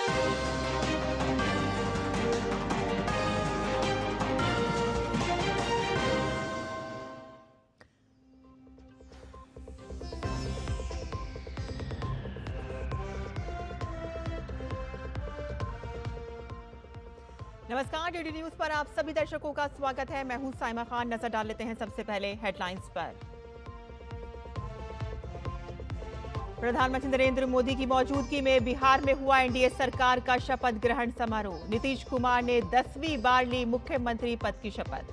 नमस्कार, DD news पर आप सभी दर्शकों का स्वागत है। मैं हूं साइमा खान। नजर डाल लेते हैं सबसे पहले हेडलाइंस पर। प्रधानमंत्री नरेंद्र मोदी की मौजूदगी में बिहार में हुआ एनडीए सरकार का शपथ ग्रहण समारोह। नीतीश कुमार ने 10वीं बार ली मुख्यमंत्री पद की शपथ।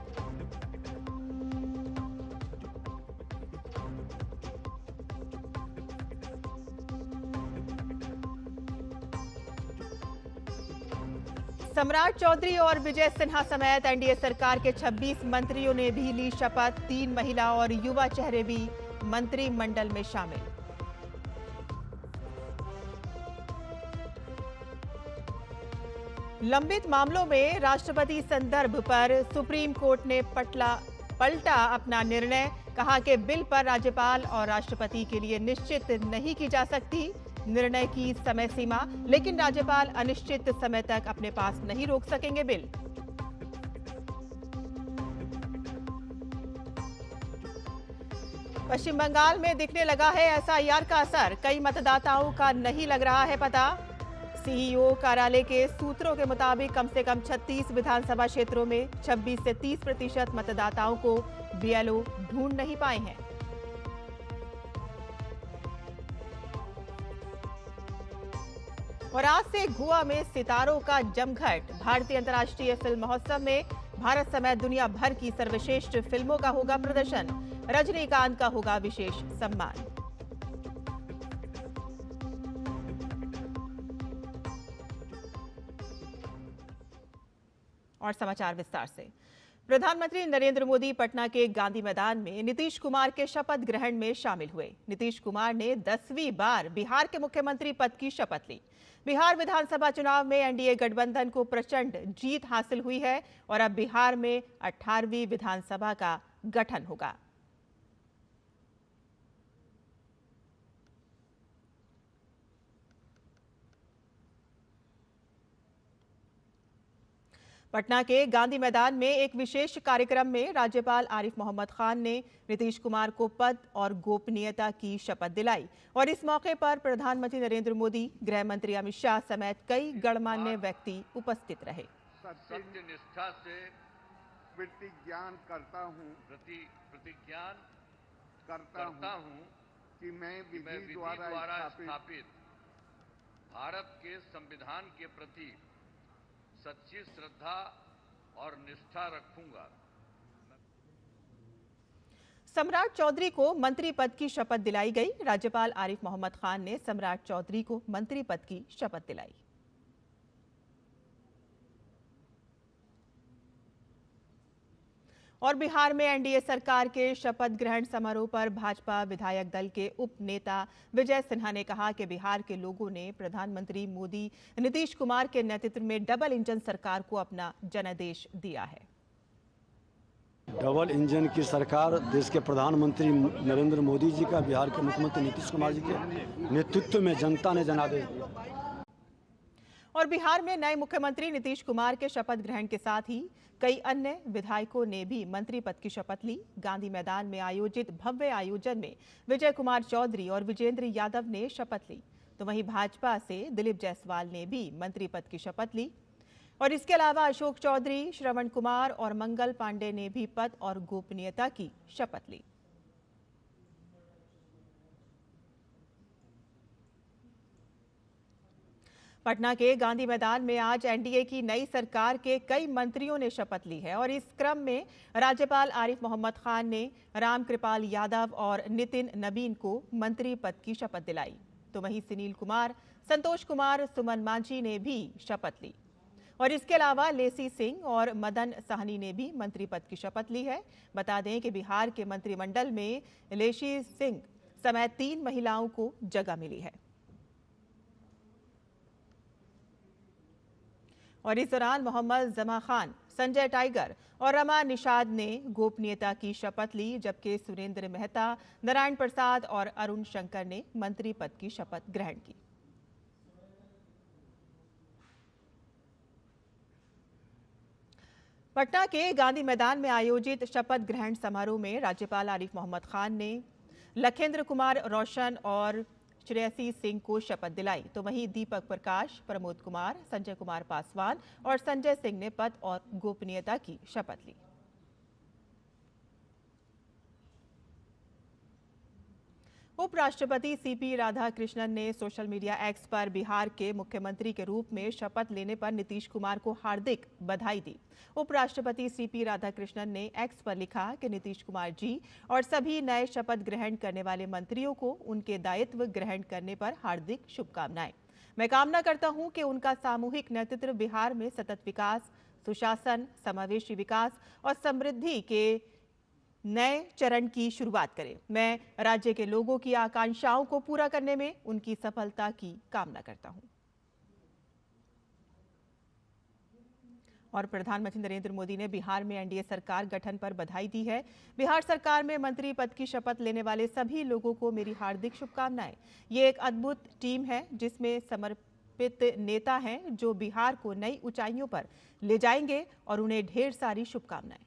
सम्राट चौधरी और विजय सिन्हा समेत एनडीए सरकार के 26 मंत्रियों ने भी ली शपथ। 3 महिला और युवा चेहरे भी मंत्रिमंडल में शामिल। लंबित मामलों में राष्ट्रपति संदर्भ पर सुप्रीम कोर्ट ने पलटा अपना निर्णय। कहा कि बिल पर राज्यपाल और राष्ट्रपति के लिए निश्चित नहीं की जा सकती निर्णय की समय सीमा, लेकिन राज्यपाल अनिश्चित समय तक अपने पास नहीं रोक सकेंगे बिल। पश्चिम बंगाल में दिखने लगा है एसआईआर का असर। कई मतदाताओं का नहीं लग रहा है पता। सीईओ कार्यालय के सूत्रों के मुताबिक कम से कम 36 विधानसभा क्षेत्रों में 26 से 30% मतदाताओं को बीएलओ ढूंढ नहीं पाए हैं। और आज से गोवा में सितारों का जमघट। भारतीय अंतर्राष्ट्रीय फिल्म महोत्सव में भारत समेत दुनिया भर की सर्वश्रेष्ठ फिल्मों का होगा प्रदर्शन। रजनीकांत का होगा विशेष सम्मान। और समाचार विस्तार से। प्रधानमंत्री नरेंद्र मोदी पटना के गांधी मैदान में नीतीश कुमार के शपथ ग्रहण में शामिल हुए। नीतीश कुमार ने 10वीं बार बिहार के मुख्यमंत्री पद की शपथ ली। बिहार विधानसभा चुनाव में एनडीए गठबंधन को प्रचंड जीत हासिल हुई है और अब बिहार में 18वीं विधानसभा का गठन होगा। पटना के गांधी मैदान में एक विशेष कार्यक्रम में राज्यपाल आरिफ मोहम्मद खान ने नीतीश कुमार को पद और गोपनीयता की शपथ दिलाई और इस मौके पर प्रधानमंत्री नरेंद्र मोदी, गृह मंत्री अमित शाह समेत कई गणमान्य व्यक्ति उपस्थित रहे। सत्यनिष्ठा से प्रतिज्ञा करता हूं कि मैं विधि द्वारा स्थापित भारत के संविधान के प्रति सच्ची श्रद्धा और निष्ठा रखूंगा। सम्राट चौधरी को मंत्री पद की शपथ दिलाई गई। राज्यपाल आरिफ मोहम्मद खान ने सम्राट चौधरी को मंत्री पद की शपथ दिलाई। और बिहार में एनडीए सरकार के शपथ ग्रहण समारोह पर भाजपा विधायक दल के उप नेता विजय सिन्हा ने कहा कि बिहार के लोगों ने प्रधानमंत्री मोदी, नीतीश कुमार के नेतृत्व में डबल इंजन सरकार को अपना जनादेश दिया है। डबल इंजन की सरकार देश के प्रधानमंत्री नरेंद्र मोदी जी का, बिहार के मुख्यमंत्री नीतीश कुमार जी के नेतृत्व में जनता ने जनादेश दिया। और बिहार में नए मुख्यमंत्री नीतीश कुमार के शपथ ग्रहण के साथ ही कई अन्य विधायकों ने भी मंत्री पद की शपथ ली। गांधी मैदान में आयोजित भव्य आयोजन में विजय कुमार चौधरी और विजेंद्र यादव ने शपथ ली, तो वहीं भाजपा से दिलीप जायसवाल ने भी मंत्री पद की शपथ ली। और इसके अलावा अशोक चौधरी, श्रवण कुमार और मंगल पांडे ने भी पद और गोपनीयता की शपथ ली। पटना के गांधी मैदान में आज एनडीए की नई सरकार के कई मंत्रियों ने शपथ ली है और इस क्रम में राज्यपाल आरिफ मोहम्मद खान ने रामकृपाल यादव और नितिन नबीन को मंत्री पद की शपथ दिलाई, तो वहीं सुनील कुमार, संतोष कुमार, सुमन मांझी ने भी शपथ ली। और इसके अलावा लेसी सिंह और मदन साहनी ने भी मंत्री पद की शपथ ली है। बता दें कि बिहार के मंत्रिमंडल में लेसी सिंह समेत 3 महिलाओं को जगह मिली है। और इस दौरान मोहम्मद जमा खान, संजय टाइगर और रमा निषाद ने गोपनीयता की शपथ ली, जबकि सुरेंद्र मेहता, नारायण प्रसाद और अरुण शंकर ने मंत्री पद की शपथ ग्रहण की। पटना के गांधी मैदान में आयोजित शपथ ग्रहण समारोह में राज्यपाल आरिफ मोहम्मद खान ने लखेंद्र कुमार रोशन और श्रेयसी सिंह को शपथ दिलाई, तो वहीं दीपक प्रकाश, प्रमोद कुमार, संजय कुमार पासवान और संजय सिंह ने पद और गोपनीयता की शपथ ली। उपराष्ट्रपति सीपी राधाकृष्णन ने सोशल मीडिया एक्स पर बिहार के मुख्यमंत्री के रूप में शपथ लेने पर नीतीश कुमार को हार्दिक बधाई दी। उपराष्ट्रपति सीपी राधाकृष्णन ने एक्स पर लिखा कि नीतीश कुमार जी और सभी नए शपथ ग्रहण करने वाले मंत्रियों को उनके दायित्व ग्रहण करने पर हार्दिक शुभकामनाएं। मैं कामना करता हूं कि उनका सामूहिक नेतृत्व बिहार में सतत विकास, सुशासन, समावेशी विकास और समृद्धि के नए चरण की शुरुआत करें। मैं राज्य के लोगों की आकांक्षाओं को पूरा करने में उनकी सफलता की कामना करता हूं। और प्रधानमंत्री नरेंद्र मोदी ने बिहार में एनडीए सरकार गठन पर बधाई दी है। बिहार सरकार में मंत्री पद की शपथ लेने वाले सभी लोगों को मेरी हार्दिक शुभकामनाएं। ये एक अद्भुत टीम है जिसमें समर्पित नेता हैं जो बिहार को नई ऊंचाइयों पर ले जाएंगे और उन्हें ढेर सारी शुभकामनाएं।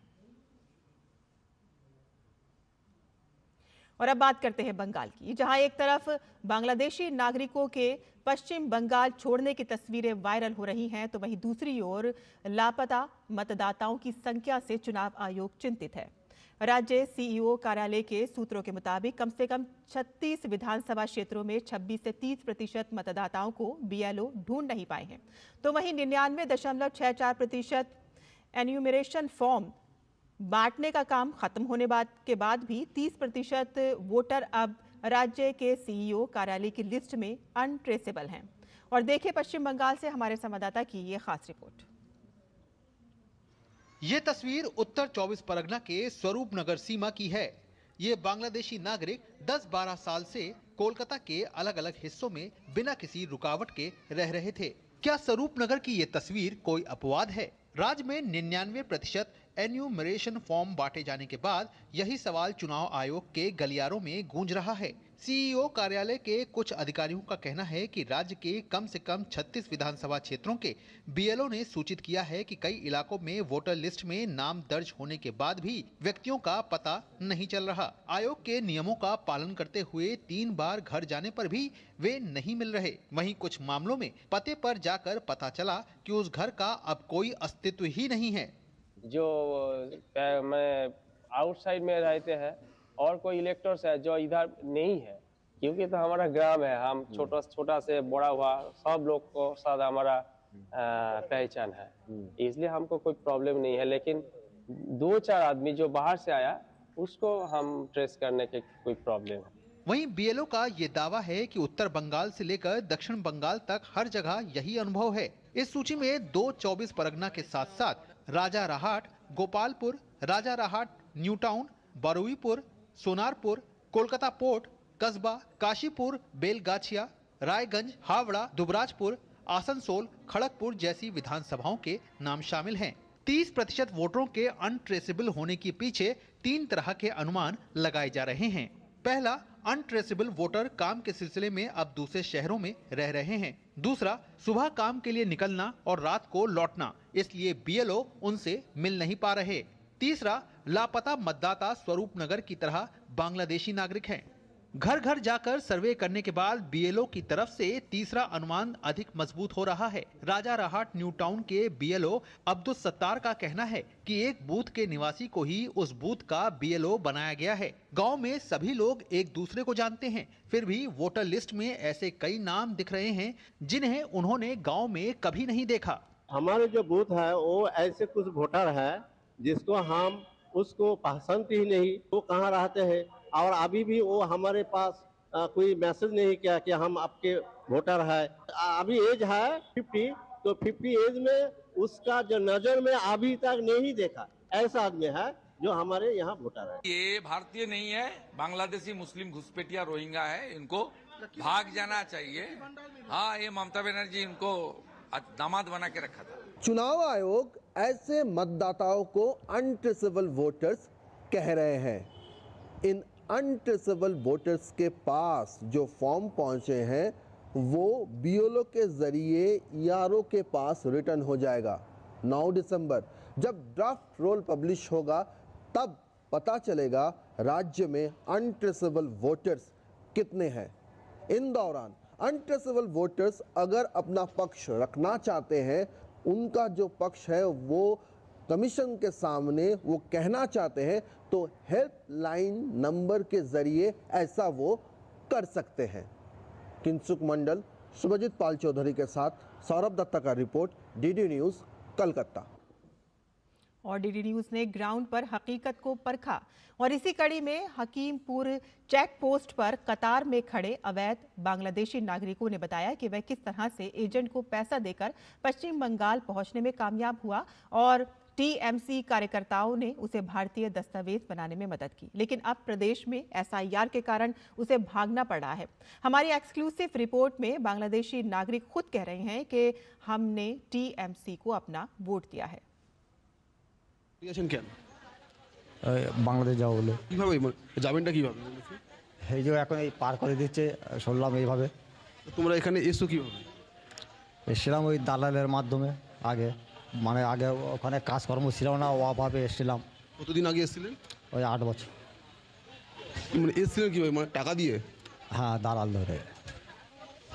और अब बात करते हैं बंगाल की, जहां एक तरफ बांग्लादेशी नागरिकों के पश्चिम बंगाल छोड़ने की तस्वीरें वायरल हो रही हैं, तो वहीं दूसरी ओर लापता मतदाताओं की संख्या से चुनाव आयोग चिंतित है। राज्य सीईओ कार्यालय के सूत्रों के मुताबिक कम से कम 36 विधानसभा क्षेत्रों में 26 से 30% मतदाताओं को बीएलओ ढूंढ नहीं पाए हैं, तो वहीं 99.64% एन्यूमरेशन फॉर्म बांटने का काम खत्म होने के बाद भी 30% वोटर अब राज्य के सीईओ कार्यालय की लिस्ट में अनट्रेसेबल हैं। और देखिए पश्चिम बंगाल से हमारे संवाददाता की ये खास रिपोर्ट। ये तस्वीर उत्तर 24 परगना के स्वरूप नगर सीमा की है। ये बांग्लादेशी नागरिक 10-12 साल से कोलकाता के अलग अलग हिस्सों में बिना किसी रुकावट के रह रहे थे। क्या स्वरूप नगर की ये तस्वीर कोई अपवाद है? राज्य में 99% एन्यूमरेशन फॉर्म बांटे जाने के बाद यही सवाल चुनाव आयोग के गलियारों में गूंज रहा है। सीईओ कार्यालय के कुछ अधिकारियों का कहना है कि राज्य के कम से कम 36 विधानसभा क्षेत्रों के बीएलओ ने सूचित किया है कि कई इलाकों में वोटर लिस्ट में नाम दर्ज होने के बाद भी व्यक्तियों का पता नहीं चल रहा। आयोग के नियमों का पालन करते हुए 3 बार घर जाने पर भी वे नहीं मिल रहे। वहीं कुछ मामलों में पते पर जाकर पता चला कि उस घर का अब कोई अस्तित्व ही नहीं है। जो मैं आउटसाइड में रहते हैं और कोई इलेक्टर्स है जो इधर नहीं है, क्योंकि तो हमारा ग्राम है, हम छोटा से बड़ा हुआ सब लोग को साथ हमारा पहचान है, इसलिए हमको कोई प्रॉब्लम नहीं है। लेकिन 2-4 आदमी जो बाहर से आया उसको हम ट्रेस करने के कोई प्रॉब्लम है। वहीं बीएलओ का ये दावा है कि उत्तर बंगाल से लेकर दक्षिण बंगाल तक हर जगह यही अनुभव है। इस सूची में 2 24 परगना के साथ साथ Rajarhat, Gopalpur, Rajarhat, new town, Baruipur, Sonarpur, Kolkata port, कस्बा, काशीपुर, बेलगाछिया, रायगंज, हावड़ा, दुबराजपुर, आसनसोल, खड़गपुर जैसी विधानसभाओं के नाम शामिल हैं। 30% वोटरों के अनट्रेसेबल होने के पीछे 3 तरह के अनुमान लगाए जा रहे हैं। पहला, अनट्रेसेबल वोटर काम के सिलसिले में अब दूसरे शहरों में रह रहे हैं। दूसरा, सुबह काम के लिए निकलना और रात को लौटना, इसलिए बीएलओ उनसे मिल नहीं पा रहे। तीसरा, लापता मतदाता स्वरूप नगर की तरह बांग्लादेशी नागरिक हैं। घर घर जाकर सर्वे करने के बाद बीएलओ की तरफ से तीसरा अनुमान अधिक मजबूत हो रहा है। राजारहाट न्यू टाउन के बीएलओ अब्दुल सत्तार का कहना है कि एक बूथ के निवासी को ही उस बूथ का बीएलओ बनाया गया है। गांव में सभी लोग एक दूसरे को जानते हैं, फिर भी वोटर लिस्ट में ऐसे कई नाम दिख रहे हैं जिन्हें उन्होंने गाँव में कभी नहीं देखा। हमारे जो बूथ है वो ऐसे कुछ वोटर है जिसको हम उसको पहचानते ही नहीं, वो कहाँ रहते हैं, और अभी भी वो हमारे पास कोई मैसेज नहीं किया कि हम आपके वोटर है। अभी एज है 50, तो 50 एज में उसका जो नजर में अभी तक नहीं देखा ऐसा आदमी है जो हमारे यहाँ वोटर है। ये भारतीय नहीं है, बांग्लादेशी मुस्लिम घुसपैठिया रोहिंग्या है, इनको भाग जाना चाहिए। हाँ, ये ममता बनर्जी इनको दामाद बना के रखा था। चुनाव आयोग ऐसे मतदाताओं को अनट्रेसेबल वोटर्स कह रहे हैं। इन अनट्रेसेबल वोटर्स के पास जो फॉर्म पहुंचे हैं वो बीएलओ के जरिए ईआरओ के पास रिटर्न हो जाएगा। 9 दिसंबर जब ड्राफ्ट रोल पब्लिश होगा तब पता चलेगा राज्य में अनट्रेसेबल वोटर्स कितने हैं। इन दौरान अनट्रेसेबल वोटर्स अगर अपना पक्ष रखना चाहते हैं, उनका जो पक्ष है वो कमीशन के सामने वो कहना चाहते हैं, तो हेल्पलाइन नंबर के जरिए ऐसा वो कर सकते हैं। किंसुक मंडल, शुभजीत पाल चौधरी के साथ सौरभ दत्ता का रिपोर्ट, डीडी न्यूज़, कलकत्ता। और डीडी न्यूज़ ने ग्राउंड पर हकीकत को परखा और इसी कड़ी में हकीमपुर चेक पोस्ट पर कतार में खड़े अवैध बांग्लादेशी नागरिकों ने बताया कि वह किस तरह से एजेंट को पैसा देकर पश्चिम बंगाल पहुंचने में कामयाब हुआ और टीएमसी कार्यकर्ताओं ने उसे भारतीय दस्तावेज बनाने में मदद की, लेकिन अब प्रदेश में एसआईआर के कारण उसे भागना पड़ रहा है। हमारी एक्सक्लूसिव रिपोर्ट में बांग्लादेशी नागरिक खुद कह रहे हैं कि हमने टीएमसी को अपना वोट दिया है। বাংলাদেশ যাবো বলে কিভাবে যাবেনটা কিভাবে? এই যে এখন এই পার করে দিচ্ছে, শুনলাম এইভাবে। তোমরা এখানে এসো কিভাবে? এসেছিলাম ওই দালালের মাধ্যমে, আগে মানে আগে ওখানে কাজকর্ম ছিল না, অভাবে এসেছিলাম। কতদিন আগে এসেছিলেন? ওই 8 বছর। মানে এসেছিলেন কিভাবে, মানে টাকা দিয়ে? হ্যাঁ, দালাল ধরে।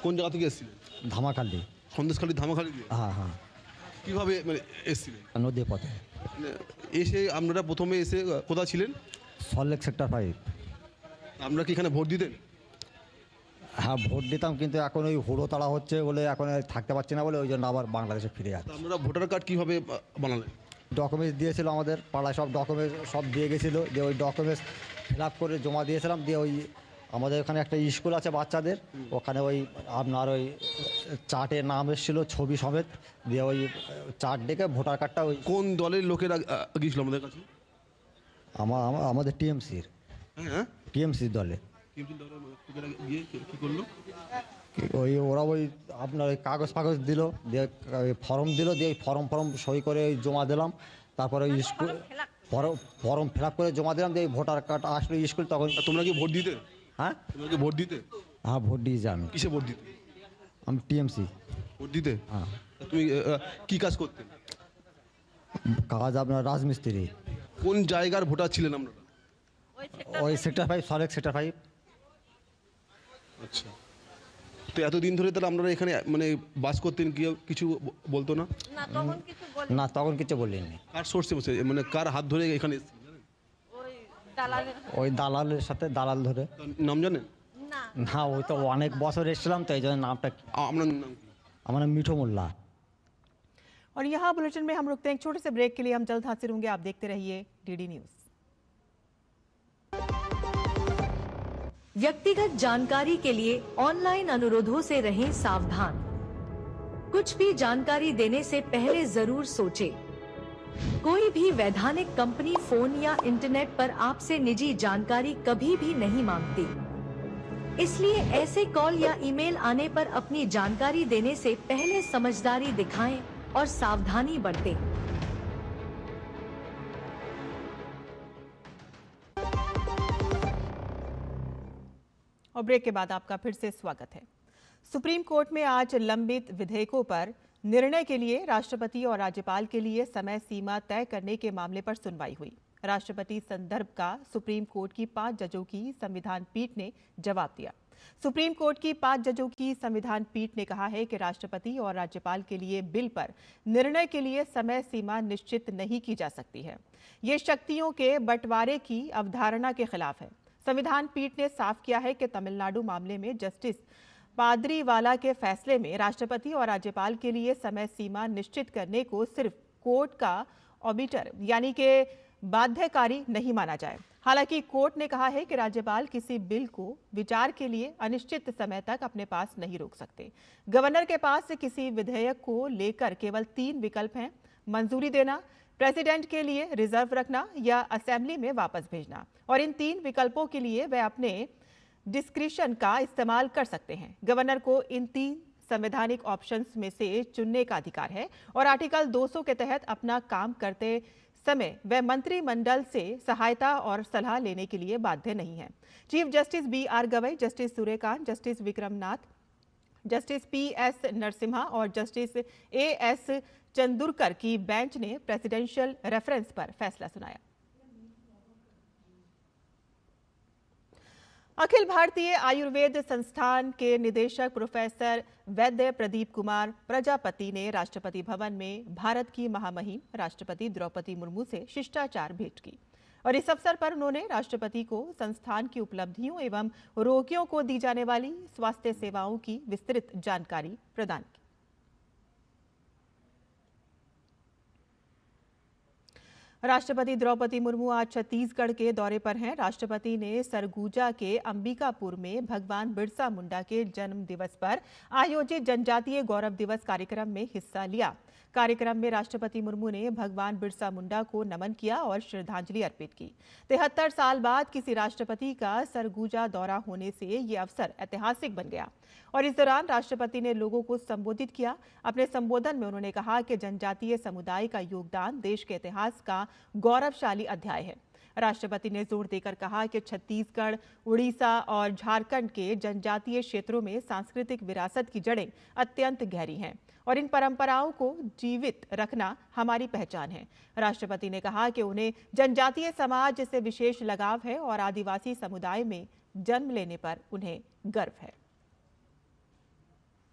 কোন জায়গা থেকে এসেছিলেন? ধামাখালি। সন্দেশখালী ধামাখালি দিয়ে? হ্যাঁ হ্যাঁ। কিভাবে মানে এসেছিলেন? নদী পথে এসে আপনারা প্রথমে এসে কোথায় ছিলেন? সল্টলেক সেক্টর 5। আপনারা কি এখানে ভোট দিতেন? হ্যাঁ, ভোট দিতাম, কিন্তু এখন ওই হুড়ো তাড়া হচ্ছে বলে এখন থাকতে পারছি না বলে ওই জন্য আবার বাংলাদেশে ফিরে যাচ্ছি। আপনারা ভোটার কার্ড কিভাবে বানালেন? ডকুমেন্টস দিয়েছিল, আমাদের পাড়ায় সব ডকুমেন্টস সব দিয়ে গেছিলো, দিয়ে ওই ডকুমেন্টস ফিল আপ করে জমা দিয়েছিলাম। দিয়ে ওই আমাদের ওখানে একটা স্কুল আছে বাচ্চাদের, ওখানে ওই আপনার ওই চার্টে নাম এসেছিল ছবি সমেত, দিয়ে ওই চার্ট ডেকে ভোটার কার্ডটা ওই কোন দলের লোকেরা গিয়েছিল আমাদের কাছে? আমাদের টিএমসির। হ্যাঁ, টিএমসির দলে। টিএমসির দলের লোকেরা গিয়ে কি করলো? ওই ওরা ওই আপনার ওই কাগজ ফাগজ দিল, দিয়ে ফর্ম দিল, দিয়ে ওই ফর্ম সই করে ওই জমা দিলাম। তারপরে ওই স্কুল ফর্ম ফিল আপ করে জমা দিলাম, দিয়ে ভোটার কার্ড আসলো স্কুল। তখন তোমরা কি ভোট দিতে? হ্যাঁ, তোমরা কি ভোট দিতে? হ্যাঁ, ভোট দিয়েছি আমি। কিসে ভোট দিতে? আমি টিএমসি ভোট দিতে। হ্যাঁ। তুমি কি কাজ করতেন? কাজ আপনার রাজমিস্ত্রি। কোন জায়গার ভোটার ছিলেন আপনারা? ওই সেক্টর 5, সল্টলেক সেক্টর 5। আচ্ছা, তো এতদিন ধরে তাহলে আপনারা এখানে মানে বাস করতেন, কি কিছু বলতো না? না, তখন কিছু বলিনি। কার সোর্সে বসে, মানে কার হাত ধরে এখানে এসেছেন জানেন? ওই দালালের সাথে, দালাল ধরে। নাম জানেন? না, ওই তো অনেক বছর এসেছিলাম, তো এই জন্য নামটা। আপনার নাম কি? আমার নাম মিঠু মোল্লা। और यहाँ बुलेटिन में हम रुकते हैं एक छोटे से ब्रेक के लिए। हम जल्द हाजिर होंगे, आप देखते रहिए डीडी न्यूज़। व्यक्तिगत जानकारी के लिए ऑनलाइन अनुरोधों से रहें सावधान। कुछ भी जानकारी देने से पहले जरूर सोचें। कोई भी वैधानिक कंपनी फोन या इंटरनेट पर आपसे निजी जानकारी कभी भी नहीं मांगती, इसलिए ऐसे कॉल या ईमेल आने पर अपनी जानकारी देने से पहले समझदारी दिखाएं और सावधानी बरतें। और ब्रेक के बाद आपका फिर से स्वागत है। सुप्रीम कोर्ट में आज लंबित विधेयकों पर निर्णय के लिए राष्ट्रपति और राज्यपाल के लिए समय सीमा तय करने के मामले पर सुनवाई हुई। राष्ट्रपति संदर्भ का सुप्रीम कोर्ट की 5 जजों की संविधान पीठ ने जवाब दिया। सुप्रीम कोर्ट की 5 जजों की संविधान पीठ ने कहा है कि राष्ट्रपति और राज्यपाल के लिए बिल पर निर्णय के लिए समय सीमा निश्चित नहीं की जा सकती है। ये शक्तियों के बंटवारे की अवधारणा के खिलाफ है। संविधान पीठ ने साफ किया है कि तमिलनाडु मामले में जस्टिस पादरीवाला के फैसले में राष्ट्रपति और राज्यपाल के लिए समय सीमा निश्चित करने को सिर्फ कोर्ट का ऑबिटर यानी कि बाध्यकारी नहीं माना जाए। हालांकि कोर्ट ने कहा है कि राज्यपाल किसी बिल को विचार के लिए अनिश्चित समय तक अपने पास नहीं रोक सकते। गवर्नर के पास किसी विधेयक को लेकर केवल 3 विकल्प हैं: मंजूरी देना, प्रेसिडेंट के लिए रिजर्व रखना या असेंबली में वापस भेजना। और इन 3 विकल्पों के लिए वे अपने डिस्क्रिशन का इस्तेमाल कर सकते हैं। गवर्नर को इन 3 संवैधानिक ऑप्शंस में से चुनने का अधिकार है और आर्टिकल 200 के तहत अपना काम करते समय वे मंत्रिमंडल से सहायता और सलाह लेने के लिए बाध्य नहीं है। Chief justice BR Gavai, justice Suryakant, justice Vikram Nath, justice PS Narasimha और जस्टिस AS चंदुरकर की बेंच ने प्रेसिडेंशियल रेफरेंस पर फैसला सुनाया। अखिल भारतीय आयुर्वेद संस्थान के निदेशक प्रोफेसर वैद्य प्रदीप कुमार प्रजापति ने राष्ट्रपति भवन में भारत की महामहिम राष्ट्रपति द्रौपदी मुर्मू से शिष्टाचार भेंट की और इस अवसर पर उन्होंने राष्ट्रपति को संस्थान की उपलब्धियों एवं रोगियों को दी जाने वाली स्वास्थ्य सेवाओं की विस्तृत जानकारी प्रदान की। राष्ट्रपति द्रौपदी मुर्मू आज छत्तीसगढ़ के दौरे पर हैं। राष्ट्रपति ने सरगुजा के अंबिकापुर में भगवान बिरसा मुंडा के जन्म दिवस पर आयोजित जनजातीय गौरव दिवस कार्यक्रम में हिस्सा लिया। कार्यक्रम में राष्ट्रपति मुर्मू ने भगवान बिरसा मुंडा को नमन किया और श्रद्धांजलि अर्पित की। 73 साल बाद किसी राष्ट्रपति का सरगुजा दौरा होने से ये अवसर ऐतिहासिक बन गया और इस दौरान राष्ट्रपति ने लोगों को संबोधित किया। अपने संबोधन में उन्होंने कहा कि जनजातीय समुदाय का योगदान देश के इतिहास का गौरवशाली अध्याय है। राष्ट्रपति ने जोर देकर कहा कि छत्तीसगढ़, उड़ीसा और झारखंड के जनजातीय क्षेत्रों में सांस्कृतिक विरासत की जड़ें अत्यंत गहरी हैं और इन परंपराओं को जीवित रखना हमारी पहचान है। राष्ट्रपति ने कहा कि उन्हें जनजातीय समाज से विशेष लगाव है और आदिवासी समुदाय में जन्म लेने पर उन्हें गर्व है।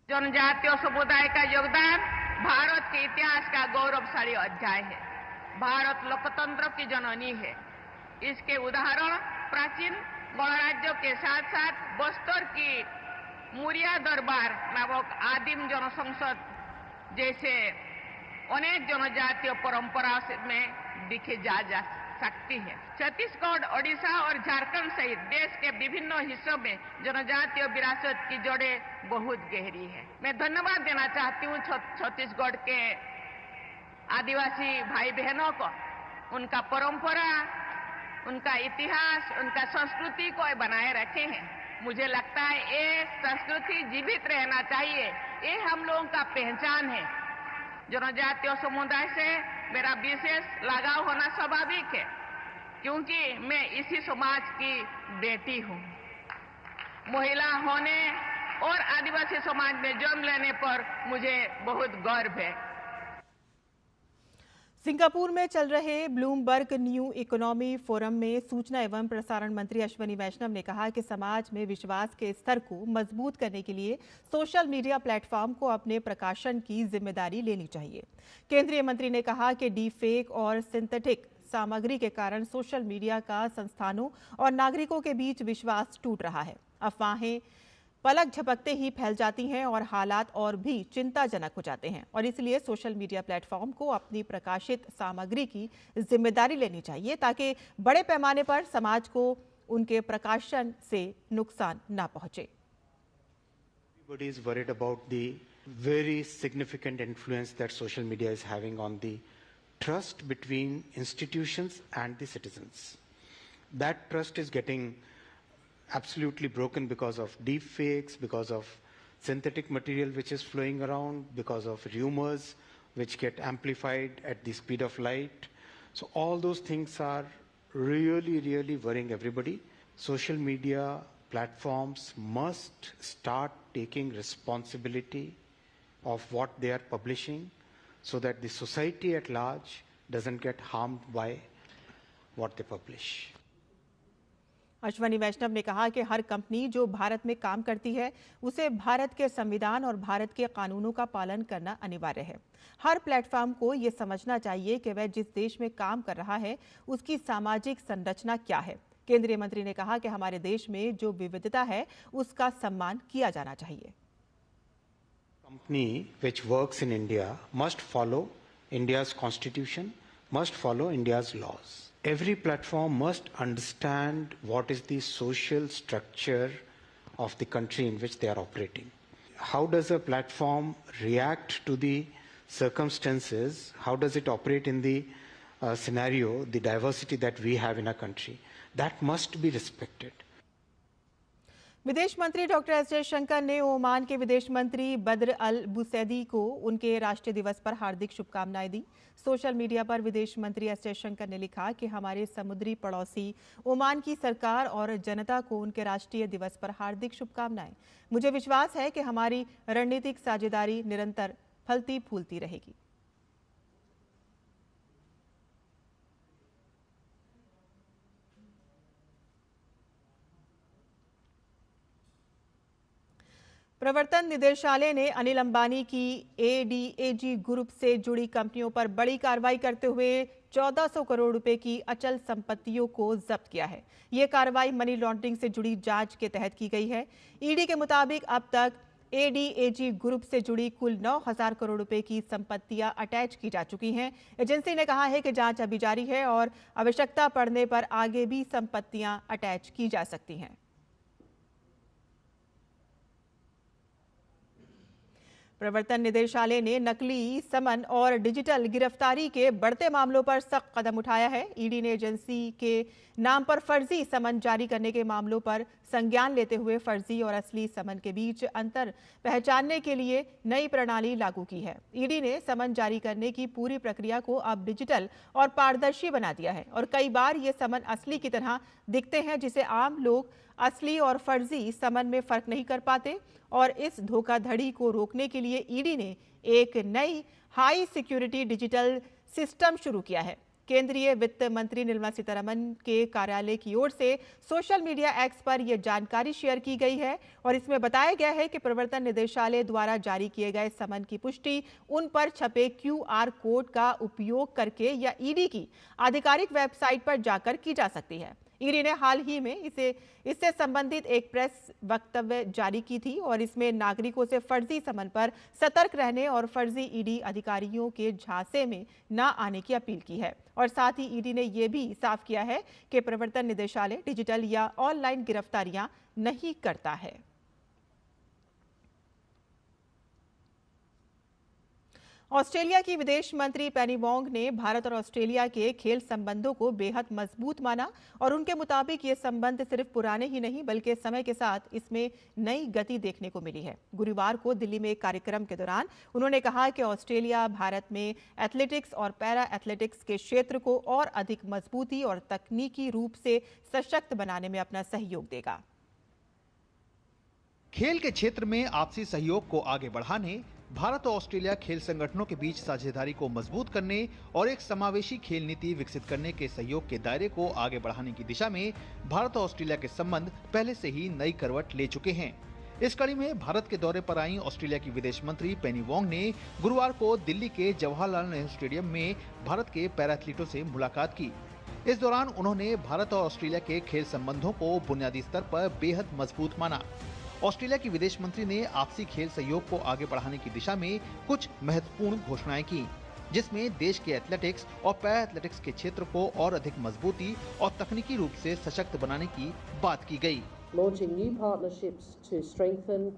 जनजातीय समुदाय का योगदान भारत के इतिहास का गौरवशाली अध्याय है। भारत लोकतंत्र की जननी है। इसके उदाहरण प्राचीन गणराज्यों के साथ साथ बस्तर की मुरिया दरबार नामक आदिम जनसंसद जैसे अनेक जनजातीय परंपरा में दिखे जा सकती है। छत्तीसगढ़, ओडिशा और झारखंड सहित देश के विभिन्न हिस्सों में जनजातीय विरासत की जड़ें बहुत गहरी है। मैं धन्यवाद देना चाहती हूँ छत्तीसगढ़ के आदिवासी भाई बहनों को, उनका परंपरा, उनका इतिहास, उनका संस्कृति को बनाए रखे हैं। मुझे लगता है ये संस्कृति जीवित रहना चाहिए। ये हम लोगों का पहचान है। जनजातीय समुदाय से मेरा विशेष लगाव होना स्वाभाविक है क्योंकि मैं इसी समाज की बेटी हूँ। महिला होने और आदिवासी समाज में जन्म लेने पर मुझे बहुत गर्व है। सिंगापुर में चल रहे ब्लूमबर्ग न्यू इकोनॉमी फोरम में सूचना एवं प्रसारण मंत्री अश्विनी वैष्णव ने कहा कि समाज में विश्वास के स्तर को मजबूत करने के लिए सोशल मीडिया प्लेटफॉर्म को अपने प्रकाशन की जिम्मेदारी लेनी चाहिए। केंद्रीय मंत्री ने कहा कि डीप फेक और सिंथेटिक सामग्री के कारण सोशल मीडिया का संस्थानों और नागरिकों के बीच विश्वास टूट रहा है। अफवाहें पलक झपकते ही फैल जाती हैं और हालात और भी चिंताजनक हो जाते हैं और इसलिए सोशल मीडिया प्लेटफॉर्म को अपनी प्रकाशित सामग्री की जिम्मेदारी लेनी चाहिए ताकि बड़े पैमाने पर समाज को उनके प्रकाशन से नुकसान ना पहुंचे। Everybody is worried about the very significant influence that social media is having on the trust between institutions and the citizens. That trust is getting absolutely broken because of deep fakes, because of synthetic material which is flowing around, because of rumors which get amplified at the speed of light. So all those things are really, really worrying everybody. Social media platforms must start taking responsibility of what they are publishing so that the society at large doesn't get harmed by what they publish. Ashwini वैष्णव ने कहा कि हर company जो भारत में काम करती है उसे भारत के संविधान और भारत के कानूनों का पालन करना अनिवार्य है। हर प्लेटफॉर्म को ये समझना चाहिए कि वह जिस देश में काम कर रहा है उसकी सामाजिक संरचना क्या है। केंद्रीय मंत्री ने कहा कि हमारे देश में जो विविधता है उसका सम्मान किया जाना चाहिए। Company which works in India must follow India's constitution, must follow India's laws. Every platform must understand what is the social structure of the country in which they are operating. How does a platform react to the circumstances? How does it operate in the scenario, the diversity that we have in our country? That must be respected. विदेश मंत्री doctor S Jaishankar ने Oman के विदेश मंत्री बद्र अल बुसैदी को उनके राष्ट्रीय दिवस पर हार्दिक शुभकामनाएं दी। सोशल मीडिया पर विदेश मंत्री एस जयशंकर ने लिखा कि हमारे समुद्री पड़ोसी ओमान की सरकार और जनता को उनके राष्ट्रीय दिवस पर हार्दिक शुभकामनाएं। मुझे विश्वास है कि हमारी रणनीतिक साझेदारी निरंतर फलती फूलती रहेगी। प्रवर्तन निदेशालय ने अनिल अंबानी की ADAG ग्रुप से जुड़ी कंपनियों पर बड़ी कार्रवाई करते हुए 1400 करोड़ रुपए की अचल संपत्तियों को जब्त किया है। ये कार्रवाई मनी लॉन्ड्रिंग से जुड़ी जांच के तहत की गई है। ईडी के मुताबिक अब तक ADAG ग्रुप से जुड़ी कुल 9000 करोड़ रुपए की संपत्तियां अटैच की जा चुकी हैं। एजेंसी ने कहा है कि जांच अभी जारी है और आवश्यकता पड़ने पर आगे भी संपत्तियां अटैच की जा सकती हैं। प्रवर्तन निदेशालय ने नकली समन और डिजिटल गिरफ्तारी के बढ़ते मामलों पर सख्त कदम उठाया है। ईडी ने एजेंसी के नाम पर फर्जी समन जारी करने के मामलों पर संज्ञान लेते हुए फर्जी और असली समन के बीच अंतर पहचानने के लिए नई प्रणाली लागू की है। ईडी ने समन जारी करने की पूरी प्रक्रिया को अब डिजिटल और पारदर्शी बना दिया है और कई बार ये समन असली की तरह दिखते हैं, जिसे आम लोग असली और फर्जी समन में फर्क नहीं कर पाते। और इस धोखाधड़ी को रोकने के लिए ईडी ने एक नई हाई सिक्योरिटी डिजिटल सिस्टम शुरू किया है। केंद्रीय वित्त मंत्री निर्मला सीतारमण के कार्यालय की ओर से सोशल मीडिया एक्स पर यह जानकारी शेयर की गई है और इसमें बताया गया है कि प्रवर्तन निदेशालय द्वारा जारी किए गए समन की पुष्टि उन पर छपे QR कोड का उपयोग करके या ईडी की आधिकारिक वेबसाइट पर जाकर की जा सकती है। ईडी ने हाल ही में इससे संबंधित एक प्रेस वक्तव्य जारी की थी और इसमें नागरिकों से फर्जी समन पर सतर्क रहने और फर्जी ईडी अधिकारियों के झांसे में न आने की अपील की है। और साथ ही ईडी ने यह भी साफ किया है कि प्रवर्तन निदेशालय डिजिटल या ऑनलाइन गिरफ्तारियां नहीं करता है। ऑस्ट्रेलिया की विदेश मंत्री पेनी वोंग ने भारत और ऑस्ट्रेलिया के खेल संबंधों को बेहद मजबूत माना और उनके मुताबिक ये संबंध सिर्फ पुराने ही नहीं बल्कि समय के साथ इसमें नई गति देखने को मिली है। गुरुवार को दिल्ली में एक कार्यक्रम के दौरान उन्होंने कहा कि ऑस्ट्रेलिया भारत में एथलेटिक्स और पैरा एथलेटिक्स के क्षेत्र को और अधिक मजबूती और तकनीकी रूप से सशक्त बनाने में अपना सहयोग देगा। खेल के क्षेत्र में आपसी सहयोग को आगे बढ़ाने, भारत और ऑस्ट्रेलिया खेल संगठनों के बीच साझेदारी को मजबूत करने और एक समावेशी खेल नीति विकसित करने के सहयोग के दायरे को आगे बढ़ाने की दिशा में भारत और ऑस्ट्रेलिया के संबंध पहले से ही नई करवट ले चुके हैं। इस कड़ी में भारत के दौरे पर आई ऑस्ट्रेलिया की विदेश मंत्री पेनी वोंग ने गुरुवार को दिल्ली के जवाहरलाल नेहरू स्टेडियम में भारत के पैरा एथलीटों से मुलाकात की। इस दौरान उन्होंने भारत और ऑस्ट्रेलिया के खेल संबंधों को बुनियादी स्तर पर बेहद मजबूत माना। ऑस्ट्रेलिया की विदेश मंत्री ने आपसी खेल सहयोग को आगे बढ़ाने की दिशा में कुछ महत्वपूर्ण घोषणाएं की, जिसमें देश के एथलेटिक्स और पैरा एथलेटिक्स के क्षेत्र को और अधिक मजबूती और तकनीकी रूप से सशक्त बनाने की बात की गई। Launching new partnerships to strengthen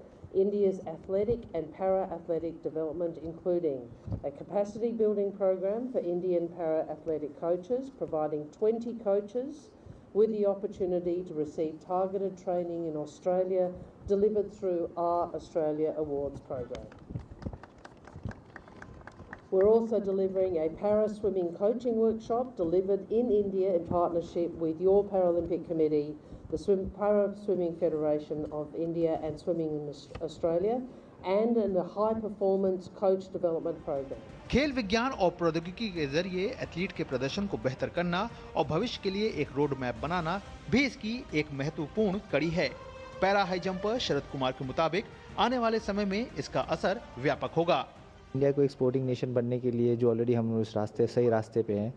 India's athletic and para-athletic development, including a capacity building program for Indian para-athletic coaches, providing 20 coaches with the opportunity to receive targeted training in Australia delivered through our Australia Awards program. We're also delivering a para-swimming coaching workshop delivered in India in partnership with your Paralympic Committee, the Para-Swimming Federation of India and Swimming in Australia, and in the High Performance Coach Development Program. खेल विज्ञान और प्रौद्योगिकी के जरिए athlete के प्रदर्शन को बेहतर करना और भविष्य के लिए एक रोड मैप बनाना भी इसकी एक महत्वपूर्ण कड़ी है। Para high jumper Sharad Kumar के मुताबिक आने वाले समय में इसका असर व्यापक होगा। इंडिया को एक स्पोर्टिंग नेशन बनने के लिए जो ऑलरेडी हम उस सही रास्ते पे हैं,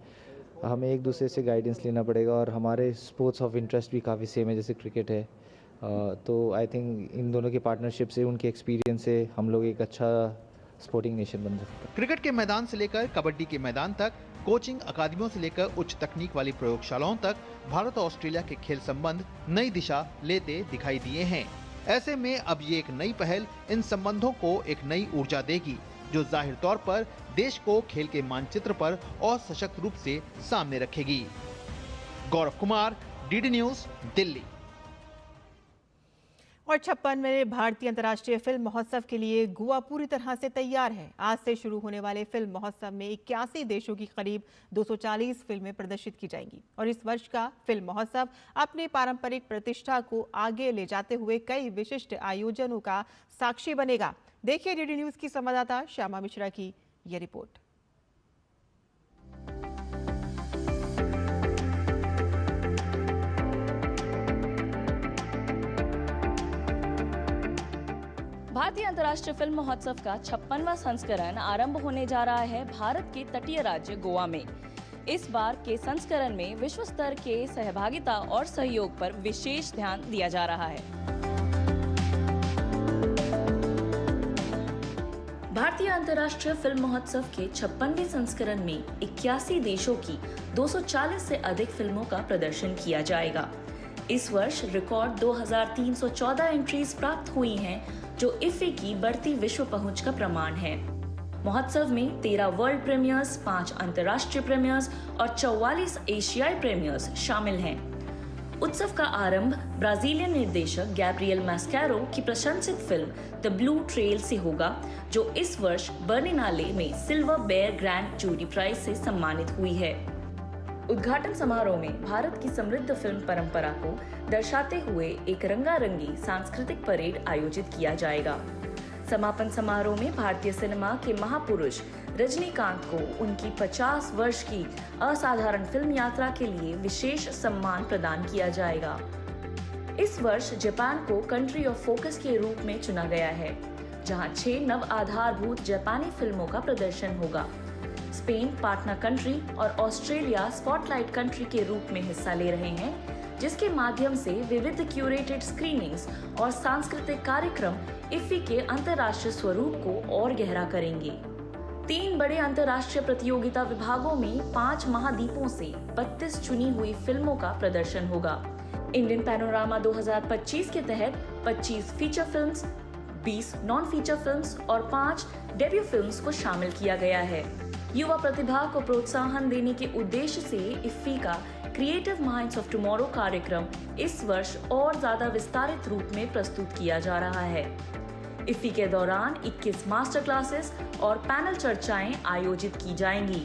हमें एक दूसरे से गाइडेंस लेना पड़ेगा और हमारे स्पोर्ट्स ऑफ इंटरेस्ट भी काफ़ी सेम है, जैसे क्रिकेट है। तो आई थिंक इन दोनों की पार्टनरशिप से, उनके एक्सपीरियंस से हम लोग एक अच्छा स्पोर्टिंग नेशन बन सकते हैं। क्रिकेट के मैदान से लेकर कबड्डी के मैदान तक, कोचिंग अकादमियों से लेकर उच्च तकनीक वाली प्रयोगशालाओं तक भारत और ऑस्ट्रेलिया के खेल संबंध नई दिशा लेते दिखाई दिए हैं। ऐसे में अब ये एक नई पहल इन संबंधों को एक नई ऊर्जा देगी, जो जाहिर तौर पर देश को खेल के मानचित्र पर और सशक्त रूप से सामने रखेगी। Gaurav Kumar, DD news, Delhi. और 56वें भारतीय अंतर्राष्ट्रीय फिल्म महोत्सव के लिए गोवा पूरी तरह से तैयार है। आज से शुरू होने वाले फिल्म महोत्सव में 81 देशों की करीब 240 फिल्में प्रदर्शित की जाएंगी और इस वर्ष का फिल्म महोत्सव अपनी पारंपरिक प्रतिष्ठा को आगे ले जाते हुए कई विशिष्ट आयोजनों का साक्षी बनेगा। देखिए डीडी न्यूज की संवाददाता श्यामा मिश्रा की ये रिपोर्ट। भारतीय अंतर्राष्ट्रीय फिल्म महोत्सव का 56वां संस्करण आरंभ होने जा रहा है भारत के तटीय राज्य गोवा में। इस बार के संस्करण में विश्व स्तर के सहभागिता और सहयोग पर विशेष ध्यान दिया जा रहा है। भारतीय अंतर्राष्ट्रीय फिल्म महोत्सव के 56वें संस्करण में 81 देशों की 240 से अधिक फिल्मों का प्रदर्शन किया जाएगा। इस वर्ष रिकॉर्ड 2314 एंट्रीज प्राप्त हुई हैं, जो इफ्फी की बढ़ती विश्व पहुंच का प्रमाण है। महोत्सव में 13 वर्ल्ड प्रीमियर्स, 5 अंतर्राष्ट्रीय प्रीमियर्स और 44 एशियाई प्रीमियर्स शामिल हैं। उत्सव का आरंभ ब्राजीलियन निर्देशक गैब्रियल मैस्कैरो की प्रशंसित फिल्म द ब्लू ट्रेल से होगा, जो इस वर्ष बर्निनाले में Silver Bear Grand Jury Prize से सम्मानित हुई है। उद्घाटन समारोह में भारत की समृद्ध फिल्म परंपरा को दर्शाते हुए एक रंगारंगी सांस्कृतिक परेड आयोजित किया जाएगा। समापन समारोह में भारतीय सिनेमा के महापुरुष रजनीकांत को उनकी 50 वर्ष की असाधारण फिल्म यात्रा के लिए विशेष सम्मान प्रदान किया जाएगा। इस वर्ष जापान को कंट्री ऑफ फोकस के रूप में चुना गया है, जहां 6 नव आधारभूत जापानी फिल्मों का प्रदर्शन होगा। स्पेन पार्टनर कंट्री और ऑस्ट्रेलिया स्पॉटलाइट कंट्री के रूप में हिस्सा ले रहे हैं, जिसके माध्यम से विविध क्यूरेटेड स्क्रीनिंग्स और सांस्कृतिक कार्यक्रम इफ्फी के अंतर्राष्ट्रीय स्वरूप को और गहरा करेंगे। 3 बड़े अंतर्राष्ट्रीय प्रतियोगिता विभागों में 5 महाद्वीपों से 32 चुनी हुई फिल्मों का प्रदर्शन होगा। इंडियन पैनोरामा 2025 के तहत 25 feature films, 20 non feature films और 5 डेब्यू फिल्म्स को शामिल किया गया है। युवा प्रतिभा को प्रोत्साहन देने के उद्देश्य से इफ्फी का क्रिएटिव माइंड्स ऑफ टुमारो कार्यक्रम इस वर्ष और ज्यादा विस्तारित रूप में प्रस्तुत किया जा रहा है। इफ्फी के दौरान 21 मास्टर क्लासेस और पैनल चर्चाएं आयोजित की जाएंगी।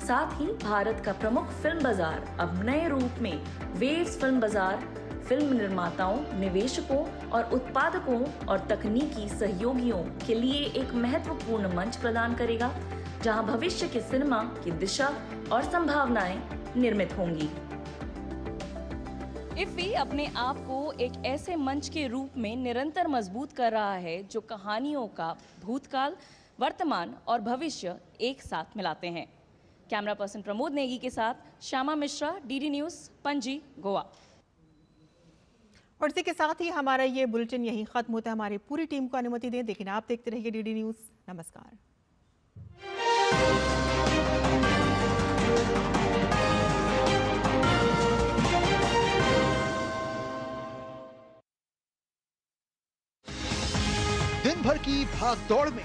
साथ ही भारत का प्रमुख फिल्म बाजार अब नए रूप में वेव्स फिल्म बाजार फिल्म निर्माताओं, निवेशकों और उत्पादकों और तकनीकी सहयोगियों के लिए एक महत्वपूर्ण मंच प्रदान करेगा, जहां भविष्य के सिनेमा की दिशा और संभावनाएं निर्मित होंगी। इफ्फी अपने आप को एक ऐसे मंच के रूप में निरंतर मजबूत कर रहा है, जो कहानियों का भूतकाल, वर्तमान और भविष्य एक साथ मिलाते हैं। कैमरा पर्सन प्रमोद नेगी के साथ श्यामा मिश्रा, डीडी न्यूज, पणजी, गोवा। और इसी के साथ ही हमारा ये बुलेटिन यहीं खत्म होता है। हमारी पूरी टीम को अनुमति दें, लेकिन आप देखते रहिए डीडी न्यूज। नमस्कार। दिन भर की भाग दौड़ में